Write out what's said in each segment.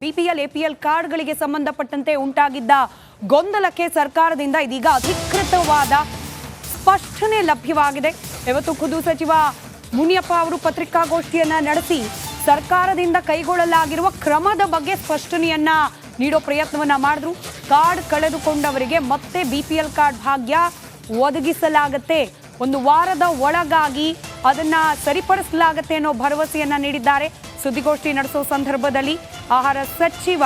BPL APL ಕಾರ್ಡ್ಗಳಿಗೆ ಸಂಬಂಧಪಟ್ಟಂತೆ ಉಂಟಾಗಿದ್ದ ಗೊಂದಲಕ್ಕೆ ಸರ್ಕಾರದಿಂದ ಇದೀಗ ಅಧಿಕೃತವಾದ ಸ್ಪಷ್ಟನೆ ಲಭ್ಯವಾಗಿದೆ. ಇವತ್ತು ಖುದ್ದು ಸಚಿವ ಮುನಿಯಪ್ಪ ಅವರು ಪತ್ರಿಕಾಗೋಷ್ಠಿಯನ್ನ ನಡೆಸಿ ಸರ್ಕಾರದಿಂದ ಕೈಗೊಳ್ಳಲಾಗಿರುವ ಕ್ರಮದ ಬಗ್ಗೆ ಸ್ಪಷ್ಟನೆಯನ್ನ ನೀಡೋ ಪ್ರಯತ್ನವನ್ನ ಮಾಡಿದ್ರು. ಕಾರ್ಡ್ ಕಳೆದುಕೊಂಡವರಿಗೆ ಮತ್ತೆ ಬಿಪಿಎಲ್ ಕಾರ್ಡ್ ಭಾಗ್ಯ ಒದಗಿಸಲಾಗುತ್ತೆ, ಒಂದು ವಾರದ ಒಳಗಾಗಿ ಅದನ್ನ ಸರಿಪಡಿಸಲಾಗುತ್ತೆ ಅನ್ನೋ ಭರವಸೆಯನ್ನ ನೀಡಿದ್ದಾರೆ. ಸುದ್ದಿಗೋಷ್ಠಿ ನಡೆಸೋ ಸಂದರ್ಭದಲ್ಲಿ ಆಹಾರ ಸಚಿವ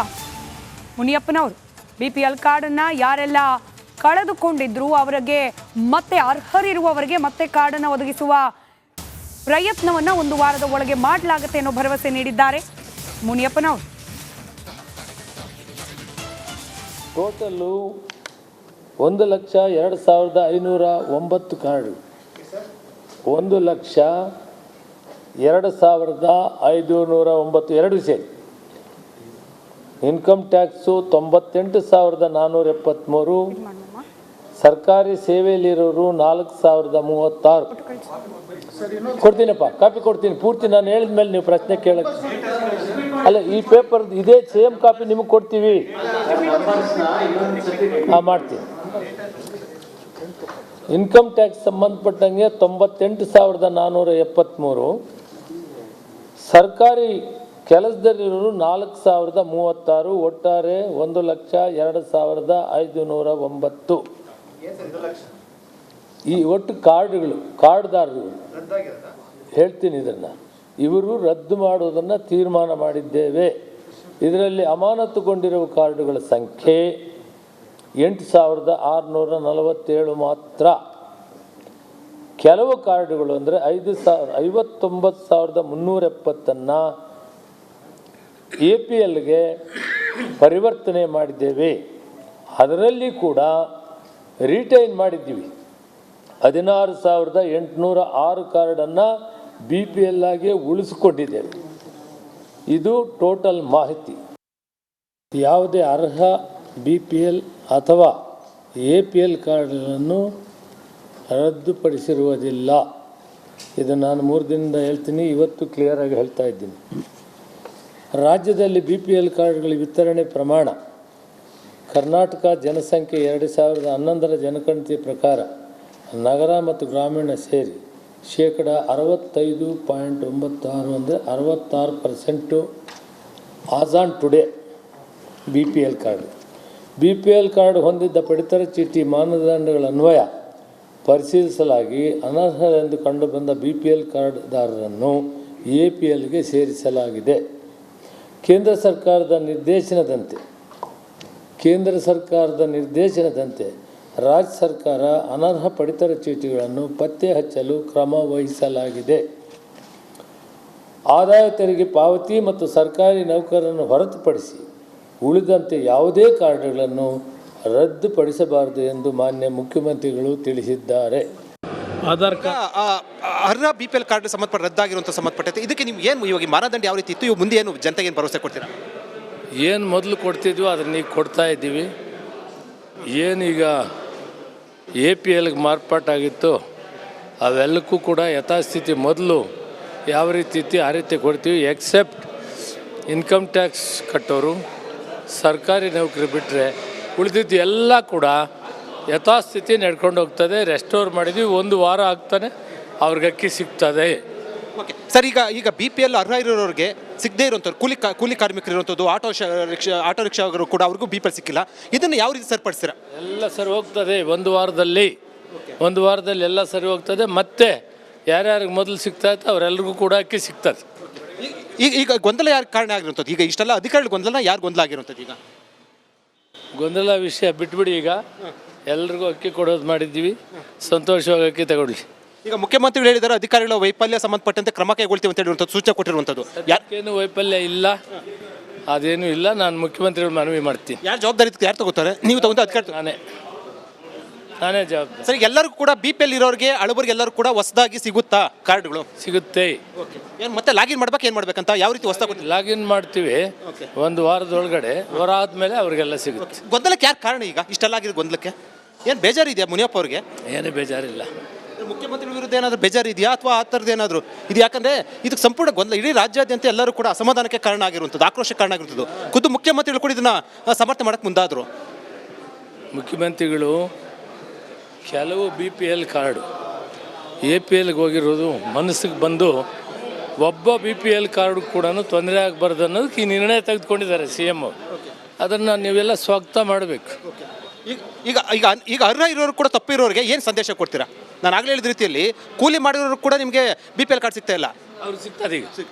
ಮುನಿಯಪ್ಪನವರು ಬಿಪಿಎಲ್ ಕಾರ್ಡನ್ನ ಯಾರೆಲ್ಲ ಕಳೆದುಕೊಂಡಿದ್ರು ಅವರಿಗೆ ಮತ್ತೆ ಅರ್ಹರಿರುವವರಿಗೆ ಮತ್ತೆ ಕಾರ್ಡನ್ನು ಒದಗಿಸುವ ಪ್ರಯತ್ನವನ್ನ ಒಂದು ವಾರದ ಒಳಗೆ ಮಾಡಲಾಗುತ್ತೆ ಅನ್ನೋ ಭರವಸೆ ನೀಡಿದ್ದಾರೆ ಮುನಿಯಪ್ಪನವರು. ಟೋಟಲು 1,02,509 ಕಾರ್ಡು, 1,02,509 ಎರಡು ಸೇರಿ. ಇನ್ಕಮ್ ಟ್ಯಾಕ್ಸು 98,473, ಸರ್ಕಾರಿ ಸೇವೆಯಲ್ಲಿರೋರು 4,036. ಕೊಡ್ತೀನಪ್ಪ, ಕಾಪಿ ಕೊಡ್ತೀನಿ ಪೂರ್ತಿ. ನಾನು ಹೇಳಿದ ಮೇಲೆ ನೀವು ಪ್ರಶ್ನೆ ಕೇಳಕ್ಕೆ ಅಲ್ಲ, ಈ ಪೇಪರ್ ಇದೇ ಸೇಮ್ ಕಾಪಿ ನಿಮಗೆ ಕೊಡ್ತೀವಿ. ಮಾಡ್ತೀನಿ. ಇನ್ಕಮ್ ಟ್ಯಾಕ್ಸ್ ಸಂಬಂಧಪಟ್ಟಂಗೆ 98,473, ಸರ್ಕಾರಿ ಕೆಲಸದಲ್ಲಿರೋರು 4,036, ಒಟ್ಟಾರೆ 1,02,509. ಈ ಒಟ್ಟು ಕಾರ್ಡ್ದಾರರು ಹೇಳ್ತೀನಿ, ಇದನ್ನು ಇವರು ರದ್ದು ಮಾಡುವುದನ್ನು ತೀರ್ಮಾನ ಮಾಡಿದ್ದೇವೆ. ಇದರಲ್ಲಿ ಅಮಾನತುಗೊಂಡಿರುವ ಕಾರ್ಡುಗಳ ಸಂಖ್ಯೆ 8,647 ಮಾತ್ರ. ಕೆಲವು ಕಾರ್ಡುಗಳು ಅಂದರೆ 59,370 APLಗೆ ಪರಿವರ್ತನೆ ಮಾಡಿದ್ದೇವೆ. ಅದರಲ್ಲಿ ಕೂಡ ರಿಟೈನ್ ಮಾಡಿದ್ದೀವಿ. 16,806 ಕಾರ್ಡನ್ನು BPL ಆಗಿ ಉಳಿಸಿಕೊಂಡಿದ್ದೇವೆ. ಇದು ಟೋಟಲ್ ಮಾಹಿತಿ. ಯಾವುದೇ ಅರ್ಹ BPL ಅಥವಾ APL ಕಾರ್ಡ್ಗಳನ್ನು ರದ್ದುಪಡಿಸಿರುವುದಿಲ್ಲ. ಇದು ನಾನು 3 ದಿನದಿಂದ ಹೇಳ್ತೀನಿ, ಇವತ್ತು ಕ್ಲಿಯರಾಗಿ ಹೇಳ್ತಾ ಇದ್ದೀನಿ. ರಾಜ್ಯದಲ್ಲಿ BPL ಕಾರ್ಡ್ಗಳ ವಿತರಣೆ ಪ್ರಮಾಣ ಕರ್ನಾಟಕ ಜನಸಂಖ್ಯೆ 2011 ಜನಗಣತಿ ಪ್ರಕಾರ ನಗರ ಮತ್ತು ಗ್ರಾಮೀಣ ಸೇರಿ ಶೇಕಡ 65.96 ಅಂದರೆ 66% as on today BPL card. BPL card ಹೊಂದಿದ್ದ ಪಡಿತರ ಚೀಟಿ ಮಾನದಂಡಗಳ ಅನ್ವಯ ಪರಿಶೀಲಿಸಲಾಗಿ ಅನರ್ಹರೆಂದು ಕಂಡುಬಂದ BPL ಕಾರ್ಡ್ದಾರರನ್ನು APLಗೆ ಸೇರಿಸಲಾಗಿದೆ. ಕೇಂದ್ರ ಸರ್ಕಾರದ ನಿರ್ದೇಶನದಂತೆ ರಾಜ್ಯ ಸರ್ಕಾರ ಅನರ್ಹ ಪಡಿತರ ಚೀಟಿಗಳನ್ನು ಪತ್ತೆ ಹಚ್ಚಲು ಕ್ರಮ ವಹಿಸಲಾಗಿದೆ. ಆದಾಯ ತೆರಿಗೆ ಪಾವತಿ ಮತ್ತು ಸರ್ಕಾರಿ ನೌಕರರನ್ನು ಹೊರತುಪಡಿಸಿ ಉಳಿದಂತೆ ಯಾವುದೇ ಕಾರ್ಡ್ಗಳನ್ನು ರದ್ದುಪಡಿಸಬಾರದು ಎಂದು ಮಾನ್ಯ ಮುಖ್ಯಮಂತ್ರಿಗಳು ತಿಳಿಸಿದ್ದಾರೆ. ಆಧಾರ್ ಅರ್ಹ BPL ಕಾರ್ಡ್ ಸಂಬಂಧಪಟ್ಟ ರದ್ದಾಗಿರುವಂಥ ಸಂಬಂಧಪಟ್ಟೈತೆ. ಇದಕ್ಕೆ ನೀವು ಏನು ಇವಾಗ ಮಾನದಂಡ ಯಾವ ರೀತಿ ಇತ್ತು, ಇವಾಗ ಮುಂದೆ ಏನು ಜನತೆಗೆ ಏನು ಭರವಸೆ ಕೊಡ್ತೀರಾ? ಏನು ಮೊದಲು ಕೊಡ್ತಿದ್ವಿ ಅದನ್ನ ಈಗ ಕೊಡ್ತಾ ಇದ್ದೀವಿ. ಏನೀಗ APLಗೆ ಮಾರ್ಪಾಟಾಗಿತ್ತು ಅವೆಲ್ಲಕ್ಕೂ ಕೂಡ ಯಥಾಸ್ಥಿತಿ ಮೊದಲು ಯಾವ ರೀತಿ ಇತ್ತು ಆ ರೀತಿ ಕೊಡ್ತೀವಿ. ಎಕ್ಸೆಪ್ಟ್ ಇನ್ಕಮ್ ಟ್ಯಾಕ್ಸ್ ಕಟ್ಟೋರು, ಸರ್ಕಾರಿ ನೌಕರಿ ಬಿಟ್ಟರೆ ಉಳಿದಿದ್ದು ಎಲ್ಲ ಕೂಡ ಯಥಾಸ್ಥಿತಿ ನಡ್ಕೊಂಡು ಹೋಗ್ತದೆ. ರೆಸ್ಟೋರ್ ಮಾಡಿದ್ವಿ, 1 ವಾರ ಆಗ್ತಾನೆ ಅವ್ರಿಗೆ ಅಕ್ಕಿ ಸಿಗ್ತದೆ. ಓಕೆ ಸರ್, ಈಗ BPL ಅರ್ಹ ಇರೋರಿಗೆ ಸಿಗದೇ ಇರುವಂಥವ್ರು, ಕೂಲಿ ಕಾರ್ಮಿಕರು ಇರುವಂಥದ್ದು, ಆಟೋ ರಿಕ್ಷಾಗಳು ಕೂಡ ಅವ್ರಿಗೂ BPL ಸಿಕ್ಕಿಲ್ಲ. ಇದನ್ನು ಯಾವ ರೀತಿ ಸರಿಪಡಿಸ್ತೀರಾ? ಎಲ್ಲ ಸರಿ ಹೋಗ್ತದೆ. ಒಂದು ವಾರದಲ್ಲಿ ಎಲ್ಲ ಸರಿ ಹೋಗ್ತದೆ. ಮತ್ತೆ ಯಾರ್ಯಾರಿಗೆ ಮೊದಲು ಸಿಗ್ತಾ ಇತ್ತು ಅವರೆಲ್ಲರಿಗೂ ಕೂಡ ಅಕ್ಕಿ ಸಿಗ್ತದೆ. ಈಗ ಗೊಂದಲ ಯಾರು ಕಾರಣ ಆಗಿರುವಂಥದ್ದು? ಈಗ ಇಷ್ಟೆಲ್ಲ ಅಧಿಕಾರಿಗಳ ಗೊಂದಲ ಯಾರು ಗೊಂದಲ ಆಗಿರುವಂಥದ್ದು? ಈಗ ಗೊಂದಲ ವಿಷಯ ಬಿಟ್ಬಿಡಿ, ಈಗ ಎಲ್ರಿಗೂ ಅಕ್ಕಿ ಕೊಡೋದು ಮಾಡಿದ್ದೀವಿ. ಸಂತೋಷವಾಗಿ ಅಕ್ಕಿ ತಗೊಳ್ಳಿ. ಈಗ ಮುಖ್ಯಮಂತ್ರಿಗಳು ಹೇಳಿದ್ದಾರೆ ಅಧಿಕಾರಿಗಳ ವೈಫಲ್ಯ ಸಂಬಂಧಪಟ್ಟಂತೆ ಕ್ರಮ ಕೈಗೊಳ್ತೀವಿ ಅಂತ ಹೇಳಿರುವಂಥದ್ದು ಸೂಚನೆ ಕೊಟ್ಟಿರುವಂಥದ್ದು. ಯಾಕೇನು ವೈಫಲ್ಯ ಇಲ್ಲ, ಅದೇನು ಇಲ್ಲ. ನಾನು ಮುಖ್ಯಮಂತ್ರಿಗಳು ಮನವಿ ಮಾಡ್ತೀನಿ. ಯಾರು ಜವಾಬ್ದಾರಿ ಯಾರು ತಗೋತಾರೆ? ನೀವು ತಗೊಂಡು ಅಧಿಕಾರಿ? ನಾನೇ ಜವಾಬ್ದಾರಿ. ಸರಿ, ಎಲ್ಲರಿಗೂ ಕೂಡ BPL ಇರೋರಿಗೆ ಅಳಬರಿಗೆ ಎಲ್ಲರೂ ಕೂಡ ಹೊಸದಾಗಿ ಸಿಗುತ್ತಾ ಕಾರ್ಡ್ಗಳು? ಸಿಗುತ್ತೆ. ಏನು ಮತ್ತೆ ಲಾಗಿನ್ ಮಾಡ್ಬೇಕು, ಏನು ಮಾಡ್ಬೇಕಂತ ಯಾವ ರೀತಿ ಹೊಸದಾಗಿ ಲಾಗಿನ್ ಮಾಡ್ತೀವಿ. 1 ವಾರದೊಳಗಡೆ, ವಾರ ಆದಮೇಲೆ ಅವ್ರಿಗೆಲ್ಲ ಸಿಗುತ್ತೆ. ಗೊಂದಲಕ್ಕೆ ಯಾರು ಕಾರಣ? ಈಗ ಇಷ್ಟೆಲ್ಲ ಆಗಿದೆ ಗೊಂದಲಕ್ಕೆ ಏನು ಬೇಜಾರಿದೆಯಾ ಮುನಿಯಪ್ಪ ಅವ್ರಿಗೆ? ಏನೂ ಬೇಜಾರಿಲ್ಲ. ಮುಖ್ಯಮಂತ್ರಿ ವಿರುದ್ಧ ಏನಾದರೂ ಬೇಜಾರು ಇದೆಯಾ ಅಥವಾ ಆ ಥರದ್ದು ಏನಾದರೂ ಇದು? ಯಾಕಂದರೆ ಇದಕ್ಕೆ ಸಂಪೂರ್ಣ ಗೊಂದಲ, ಇಡೀ ರಾಜ್ಯಾದ್ಯಂತ ಎಲ್ಲರೂ ಕೂಡ ಅಸಮಾಧಾನಕ್ಕೆ ಕಾರಣ ಆಗಿರುವಂಥದ್ದು, ಆಕ್ರೋಶಕ್ಕೆ ಕಾರಣ ಆಗಿರುವಂಥದ್ದು. ಖುದ್ದು ಮುಖ್ಯಮಂತ್ರಿಗಳು ಕೂಡ ಇದನ್ನು ಸಮರ್ಥನೆ ಮಾಡೋಕ್ಕೆ ಮುಂದಾದರು. ಮುಖ್ಯಮಂತ್ರಿಗಳು ಕೆಲವು BPL ಕಾರ್ಡು APLಗೆ ಹೋಗಿರೋದು ಮನಸ್ಸಿಗೆ ಬಂದು ಒಬ್ಬ BPL ಕಾರ್ಡ್ ಕೂಡ ತೊಂದರೆ ಆಗಬಾರ್ದು ಅನ್ನೋದಕ್ಕೆ ಈ ನಿರ್ಣಯ ತೆಗೆದುಕೊಂಡಿದ್ದಾರೆ CM. ಅದನ್ನು ನೀವೆಲ್ಲ ಸ್ವಾಗತ ಮಾಡಬೇಕು. ಈಗ ಈಗ ಈಗ ಅರ್ಹ ಇರೋರು ಕೂಡ ತಪ್ಪಿರೋರಿಗೆ ಏನು ಸಂದೇಶ ಕೊಡ್ತೀರಾ? ನಾನು ಆಗಲೇ ಹೇಳಿದ ರೀತಿಯಲ್ಲಿ ಕೂಲಿ ಮಾಡಿರೋರು ಕೂಡ ನಿಮಗೆ BPL ಕಾರ್ಡ್ ಸಿಗ್ತಾ ಇಲ್ಲ. ಅವ್ರಿಗೆ ಸಿಗ್ತದೆ ಈಗ.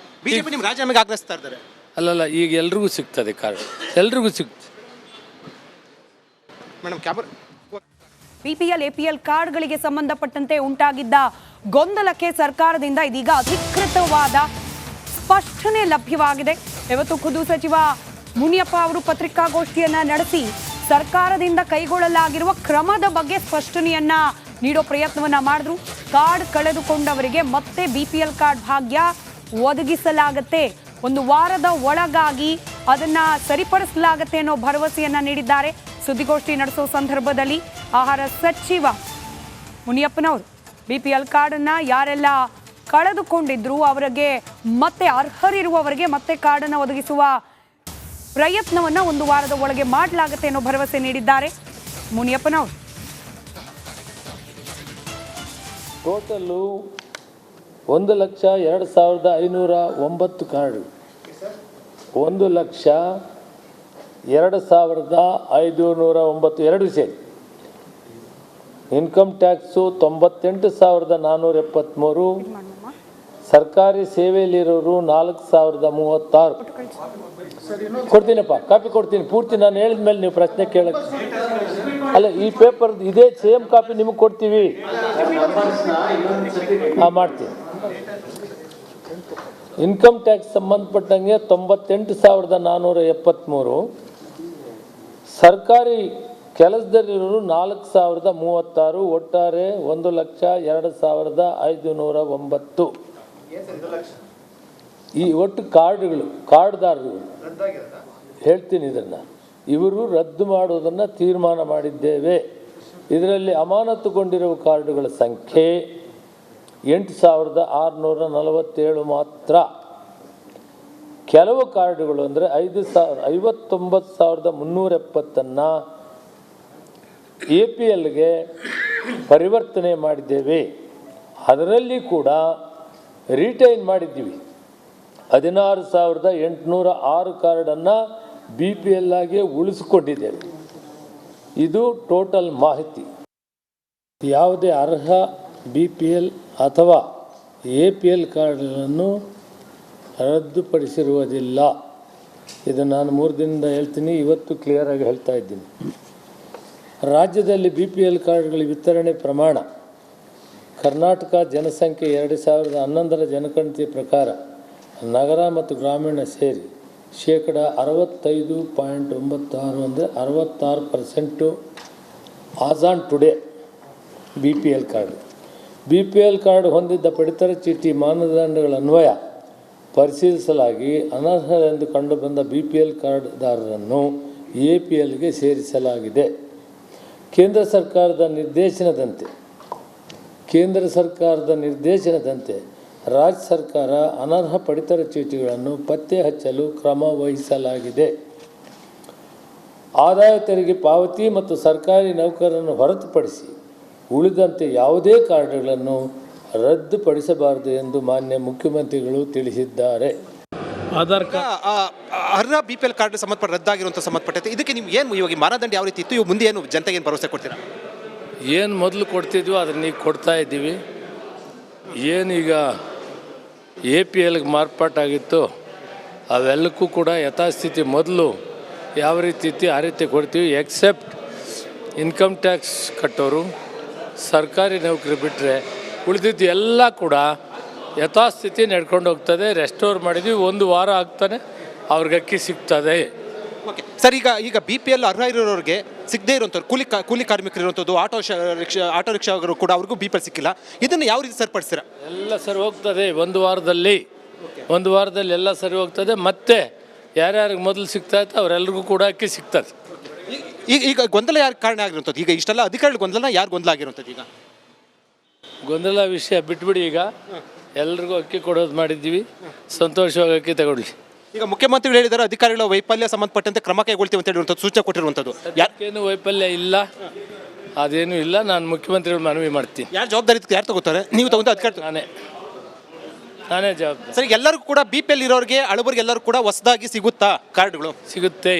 BJP ನಿಮ್ಮ ರಾಜೀನಾಮೆಗೆ ಆಗ್ರಹಿಸ್ತಾ ಇದ್ದಾರೆ. ಅಲ್ಲಲ್ಲ, ಈಗ ಎಲ್ರಿಗೂ ಸಿಗ್ತದೆ ಕಾರ್ಡ್, ಎಲ್ರಿಗೂ ಸಿಗ್ತದೆ. ಮೇಡಮ್ ಕ್ಯಾಮರಾ BPL APL ಕಾರ್ಡ್ಗಳಿಗೆ ಸಂಬಂಧಪಟ್ಟಂತೆ ಉಂಟಾಗಿದ್ದ ಗೊಂದಲಕ್ಕೆ ಸರ್ಕಾರದಿಂದ ಇದೀಗ ಅಧಿಕೃತವಾದ ಸ್ಪಷ್ಟನೆ ಲಭ್ಯವಾಗಿದೆ. ಇವತ್ತು ಖುದ್ದು ಸಚಿವ ಮುನಿಯಪ್ಪ ಅವರು ಪತ್ರಿಕಾಗೋಷ್ಠಿಯನ್ನ ನಡೆಸಿ ಸರ್ಕಾರದಿಂದ ಕೈಗೊಳ್ಳಲಾಗಿರುವ ಕ್ರಮದ ಬಗ್ಗೆ ಸ್ಪಷ್ಟನೆಯನ್ನ ನೀಡೋ ಪ್ರಯತ್ನವನ್ನ ಮಾಡಿದ್ರು. ಕಾರ್ಡ್ ಕಳೆದುಕೊಂಡವರಿಗೆ ಮತ್ತೆ BPL ಕಾರ್ಡ್ ಭಾಗ್ಯ ಒದಗಿಸಲಾಗುತ್ತೆ, ಒಂದು ವಾರದ ಒಳಗಾಗಿ ಅದನ್ನ ಸರಿಪಡಿಸಲಾಗುತ್ತೆ ಅನ್ನೋ ಭರವಸೆಯನ್ನ ನೀಡಿದ್ದಾರೆ. ಸುದ್ದಿಗೋಷ್ಠಿ ನಡೆಸೋ ಸಂದರ್ಭದಲ್ಲಿ ಆಹಾರ ಸಚಿವ ಮುನಿಯಪ್ಪನವರು BPL ಕಾರ್ಡನ್ನ ಯಾರೆಲ್ಲ ಕಳೆದುಕೊಂಡಿದ್ರು ಅವರಿಗೆ ಮತ್ತೆ ಅರ್ಹರಿರುವವರಿಗೆ ಮತ್ತೆ ಕಾರ್ಡನ್ನು ಒದಗಿಸುವ ಪ್ರಯತ್ನವನ್ನ ಒಂದು ವಾರದ ಒಳಗೆ ಮಾಡಲಾಗುತ್ತೆ ಅನ್ನೋ ಭರವಸೆ ನೀಡಿದ್ದಾರೆ ಮುನಿಯಪ್ಪನವರು. ಟೋಟಲು 1,02,509 ಕಾರ್ಡು, 1,02,509 ಎರಡು ಸೇರಿ. ಇನ್ಕಮ್ ಟ್ಯಾಕ್ಸು 98,473, ಸರ್ಕಾರಿ ಸೇವೆಯಲ್ಲಿರೋರು 4,036. ಕೊಡ್ತೀನಪ್ಪ, ಕಾಪಿ ಕೊಡ್ತೀನಿ ಪೂರ್ತಿ. ನಾನು ಹೇಳಿದ ಮೇಲೆ ನೀವು ಪ್ರಶ್ನೆ ಕೇಳಕ್ಕೆ ಅಲ್ಲ, ಈ ಪೇಪರ್ ಇದೇ ಸೇಮ್ ಕಾಪಿ ನಿಮಗೆ ಕೊಡ್ತೀವಿ. ಮಾಡ್ತೀನಿ. ಇನ್ಕಮ್ ಟ್ಯಾಕ್ಸ್ ಸಂಬಂಧಪಟ್ಟಂಗೆ 98,473, ಸರ್ಕಾರಿ ಕೆಲಸದಲ್ಲಿರೋರು 4,036, ಒಟ್ಟಾರೆ 1,02,509. ಈ ಒಟ್ಟು ಕಾರ್ಡ್ಗಳು, ಕಾರ್ಡ್ದಾರರು ಹೇಳ್ತೀನಿ ಇದನ್ನು, ಇವರು ರದ್ದು ಮಾಡುವುದನ್ನು ತೀರ್ಮಾನ ಮಾಡಿದ್ದೇವೆ. ಇದರಲ್ಲಿ ಅಮಾನತುಗೊಂಡಿರುವ ಕಾರ್ಡುಗಳ ಸಂಖ್ಯೆ 8,647 ಮಾತ್ರ. ಕೆಲವು ಕಾರ್ಡುಗಳು ಅಂದರೆ 59,370 APLಗೆ ಪರಿವರ್ತನೆ ಮಾಡಿದ್ದೇವೆ. ಅದರಲ್ಲಿ ಕೂಡ ರಿಟೈನ್ ಮಾಡಿದ್ದೀವಿ. 16,806 ಕಾರ್ಡನ್ನು BPL ಆಗಿ ಉಳಿಸಿಕೊಂಡಿದ್ದೇವೆ. ಇದು ಟೋಟಲ್ ಮಾಹಿತಿ. ಯಾವುದೇ ಅರ್ಹ BPL ಅಥವಾ APL ಕಾರ್ಡ್ಗಳನ್ನು ರದ್ದುಪಡಿಸಿರುವುದಿಲ್ಲ. ಇದು ನಾನು 3 ದಿನದಿಂದ ಹೇಳ್ತೀನಿ, ಇವತ್ತು ಕ್ಲಿಯರಾಗಿ ಹೇಳ್ತಾ ಇದ್ದೀನಿ. ರಾಜ್ಯದಲ್ಲಿ BPL ಕಾರ್ಡ್ಗಳ ವಿತರಣೆ ಪ್ರಮಾಣ ಕರ್ನಾಟಕ ಜನಸಂಖ್ಯೆ 2011 ಜನಗಣತಿ ಪ್ರಕಾರ ನಗರ ಮತ್ತು ಗ್ರಾಮೀಣ ಸೇರಿ ,65.96 ಅಂದರೆ 66% as on today BPL card. BPL card ಹೊಂದಿದ್ದ ಪಡಿತರ ಚೀಟಿ ಮಾನದಂಡಗಳ ಅನ್ವಯ ಪರಿಶೀಲಿಸಲಾಗಿ ಅನರ್ಹರೆಂದು ಕಂಡುಬಂದ BPL ಕಾರ್ಡ್ದಾರರನ್ನು APLಗೆ ಸೇರಿಸಲಾಗಿದೆ. ಕೇಂದ್ರ ಸರ್ಕಾರದ ನಿರ್ದೇಶನದಂತೆ ರಾಜ್ಯ ಸರ್ಕಾರ ಅನರ್ಹ ಪಡಿತರ ಚೀಟಿಗಳನ್ನು ಪತ್ತೆ ಹಚ್ಚಲು ಕ್ರಮ ವಹಿಸಲಾಗಿದೆ. ಆದಾಯ ತೆರಿಗೆ ಪಾವತಿ ಮತ್ತು ಸರ್ಕಾರಿ ನೌಕರರನ್ನು ಹೊರತುಪಡಿಸಿ ಉಳಿದಂತೆ ಯಾವುದೇ ಕಾರ್ಡ್ಗಳನ್ನು ರದ್ದುಪಡಿಸಬಾರದು ಎಂದು ಮಾನ್ಯ ಮುಖ್ಯಮಂತ್ರಿಗಳು ತಿಳಿಸಿದ್ದಾರೆ. ಅರ್ಹ BPL ಕಾರ್ಡ್ ಸಂಬಂಧಪಟ್ಟ ರದ್ದಾಗಿರುವಂಥ ಸಂಬಂಧಪಟ್ಟೈತೆ. ಇದಕ್ಕೆ ನೀವು ಏನು ಇವಾಗ ಮಾನದಂಡ ಯಾವ ರೀತಿ ಇತ್ತು, ಇವಾಗ ಮುಂದೆ ಏನು ಜನತೆಗೆ ಏನು ಭರವಸೆ ಕೊಡ್ತೀರಾ? ಏನು ಮೊದಲು ಕೊಡ್ತಿದ್ವಿ ಅದನ್ನ ಈಗ ಕೊಡ್ತಾ ಇದ್ದೀವಿ. ಏನೀಗ APLಗೆ ಮಾರ್ಪಾಟಾಗಿತ್ತು ಅವೆಲ್ಲಕ್ಕೂ ಕೂಡ ಯಥಾಸ್ಥಿತಿ ಮೊದಲು ಯಾವ ರೀತಿ ಇತ್ತು ಆ ರೀತಿ ಕೊಡ್ತೀವಿ. ಎಕ್ಸೆಪ್ಟ್ ಇನ್ಕಮ್ ಟ್ಯಾಕ್ಸ್ ಕಟ್ಟೋರು, ಸರ್ಕಾರಿ ನೌಕರಿ ಬಿಟ್ಟರೆ ಉಳಿದಿದ್ದು ಎಲ್ಲ ಕೂಡ ಯಥಾಸ್ಥಿತಿ ನಡ್ಕೊಂಡು ಹೋಗ್ತದೆ. ರೆಸ್ಟೋರ್ ಮಾಡಿದ್ವಿ, 1 ವಾರ ಆಗ್ತಾನೆ ಅವ್ರಿಗೆ ಅಕ್ಕಿ ಸಿಗ್ತದೆ. ಓಕೆ ಸರ್, ಈಗ BPL ಅರ್ಹ ಇರೋರಿಗೆ ಸಿಗದೇ ಇರುವಂಥವ್ರು, ಕೂಲಿ ಕಾರ್ಮಿಕರು ಇರುವಂಥದ್ದು, ಆಟೋ ರಿಕ್ಷಾಗಳು ಕೂಡ ಅವ್ರಿಗೂ BPL ಸಿಕ್ಕಿಲ್ಲ. ಇದನ್ನು ಯಾವ ರೀತಿ ಸರಿಪಡಿಸ್ತೀರಾ? ಎಲ್ಲ ಸರಿ ಹೋಗ್ತದೆ. ಒಂದು ವಾರದಲ್ಲಿ ಎಲ್ಲ ಸರಿ ಹೋಗ್ತದೆ. ಮತ್ತೆ ಯಾರ್ಯಾರಿಗೆ ಮೊದಲು ಸಿಗ್ತಾ ಇತ್ತು ಅವರೆಲ್ಲರಿಗೂ ಕೂಡ ಅಕ್ಕಿ ಸಿಗ್ತದೆ. ಈಗ ಗೊಂದಲ ಯಾರು ಕಾರಣ ಆಗಿರುವಂಥದ್ದು? ಈಗ ಇಷ್ಟೆಲ್ಲ ಅಧಿಕಾರಿಗಳ ಗೊಂದಲ ಯಾರು ಗೊಂದಲ ಆಗಿರುವಂಥದ್ದು? ಈಗ ಗೊಂದಲ ವಿಷಯ ಬಿಟ್ಬಿಡಿ. ಈಗ ಎಲ್ರಿಗೂ ಅಕ್ಕಿ ಕೊಡೋದು ಮಾಡಿದ್ದೀವಿ, ಸಂತೋಷವಾಗಿ ಅಕ್ಕಿ ತಗೊಳ್ಳಿ. ಈಗ ಮುಖ್ಯಮಂತ್ರಿಗಳು ಹೇಳಿದ್ದಾರೆ ಅಧಿಕಾರಿಗಳ ವೈಫಲ್ಯ ಸಂಬಂಧಪಟ್ಟಂತೆ ಕ್ರಮ ಕೈಗೊಳ್ತೀವಿ ಅಂತ ಹೇಳಿರುವಂಥದ್ದು ಸೂಚನೆ ಕೊಟ್ಟಿರುವಂಥದ್ದು. ಏನು ವೈಫಲ್ಯ ಇಲ್ಲ, ಅದೇನೂ ಇಲ್ಲ. ನಾನು ಮುಖ್ಯಮಂತ್ರಿಗಳು ಮನವಿ ಮಾಡ್ತೀನಿ. ಯಾರು ಜವಾಬ್ದಾರಿ ಯಾರು ತಗೋತಾರೆ? ನೀವು ತಗೊಂಡು ಅಧಿಕಾರ. ನಾನೇ ಜವಾಬ್ದಾರಿ. ಸರಿ, ಎಲ್ಲರಿಗೂ ಕೂಡ BPL ಇರೋರಿಗೆ ಅಳಬರಿಗೆ ಎಲ್ಲರೂ ಕೂಡ ಹೊಸದಾಗಿ ಸಿಗುತ್ತಾ ಕಾರ್ಡ್ಗಳು? ಸಿಗುತ್ತೆ.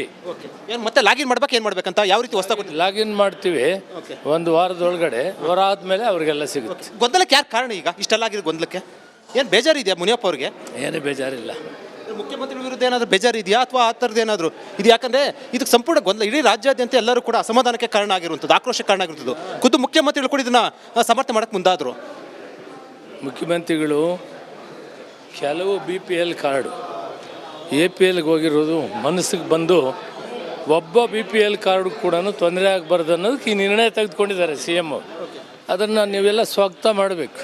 ಏನು ಮತ್ತೆ ಲಾಗಿನ್ ಮಾಡ್ಬೇಕು, ಏನು ಮಾಡ್ಬೇಕಂತ ಯಾವ ರೀತಿ ಹೊಸದಾಗಿ ಲಾಗಿನ್ ಮಾಡ್ತೀವಿ ಒಂದು ವಾರದೊಳಗಡೆ. ವಾರ ಆದಮೇಲೆ ಅವರಿಗೆಲ್ಲ ಸಿಗುತ್ತೆ. ಗೊಂದಲಕ್ಕೆ ಯಾರು ಕಾರಣ? ಈಗ ಇಷ್ಟೆಲ್ಲ ಆಗಿದೆ ಗೊಂದಲಕ್ಕೆ ಏನು ಬೇಜಾರಿದೆಯಾ ಮುನಿಯಪ್ಪ ಅವ್ರಿಗೆ? ಏನೂ ಬೇಜಾರಿಲ್ಲ. ಮುಖ್ಯಮಂತ್ರಿಗಳ ವಿರುದ್ಧ ಏನಾದರೂ ಬೇಜಾರಿದೆಯಾ ಅಥವಾ ಆ ಥರದ್ದು ಏನಾದರೂ ಇದು? ಯಾಕಂದರೆ ಇದಕ್ಕೆ ಸಂಪೂರ್ಣ ಗೊಂದಲ, ಇಡೀ ರಾಜ್ಯಾದ್ಯಂತ ಎಲ್ಲರೂ ಕೂಡ ಅಸಮಾಧಾನಕ್ಕೆ ಕಾರಣ ಆಗಿರುವಂಥದ್ದು, ಆಕ್ರೋಶಕ್ಕೆ ಕಾರಣ ಆಗಿರುವಂಥದ್ದು. ಖುದ್ದು ಮುಖ್ಯಮಂತ್ರಿಗಳು ಕೂಡ ಇದನ್ನು ಸಮರ್ಥನೆ ಮಾಡೋಕ್ಕೆ ಮುಂದಾದರು. ಮುಖ್ಯಮಂತ್ರಿಗಳು ಕೆಲವು BPL ಕಾರ್ಡು APLಗೆ ಹೋಗಿರೋದು ಮನಸ್ಸಿಗೆ ಬಂದು ಒಬ್ಬ BPL ಕಾರ್ಡ್ ಕೂಡ ತೊಂದರೆ ಆಗಬಾರ್ದು ಅನ್ನೋದಕ್ಕೆ ಈ ನಿರ್ಣಯ ತೆಗೆದುಕೊಂಡಿದ್ದಾರೆ CM. ಅದನ್ನು ನೀವೆಲ್ಲ ಸ್ವಾಗತ ಮಾಡಬೇಕು.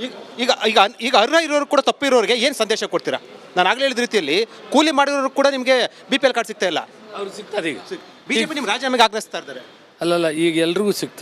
ಈಗ ಈಗ ಈಗ ಅರ್ಹ ಇರೋರು ಕೂಡ ತಪ್ಪಿರೋರಿಗೆ ಏನು ಸಂದೇಶ ಕೊಡ್ತೀರಾ? ನಾನು ಆಗಲೇ ಹೇಳಿದ ರೀತಿಯಲ್ಲಿ ಕೂಲಿ ಮಾಡಿರೋರು ಕೂಡ ನಿಮಗೆ BPL ಕಾರ್ಡ್ ಸಿಗ್ತಾ ಇಲ್ಲ. ಅವ್ರಿಗೆ ಸಿಗ್ತದೆ. ಈಗ BJP ನಿಮ್ಮ ರಾಜೀನಾಮೆಗೆ ಆಗ್ರಹಿಸ್ತಾ ಇದ್ದಾರೆ. ಅಲ್ಲಲ್ಲ, ಈಗ ಎಲ್ರಿಗೂ ಸಿಗ್ತದೆ.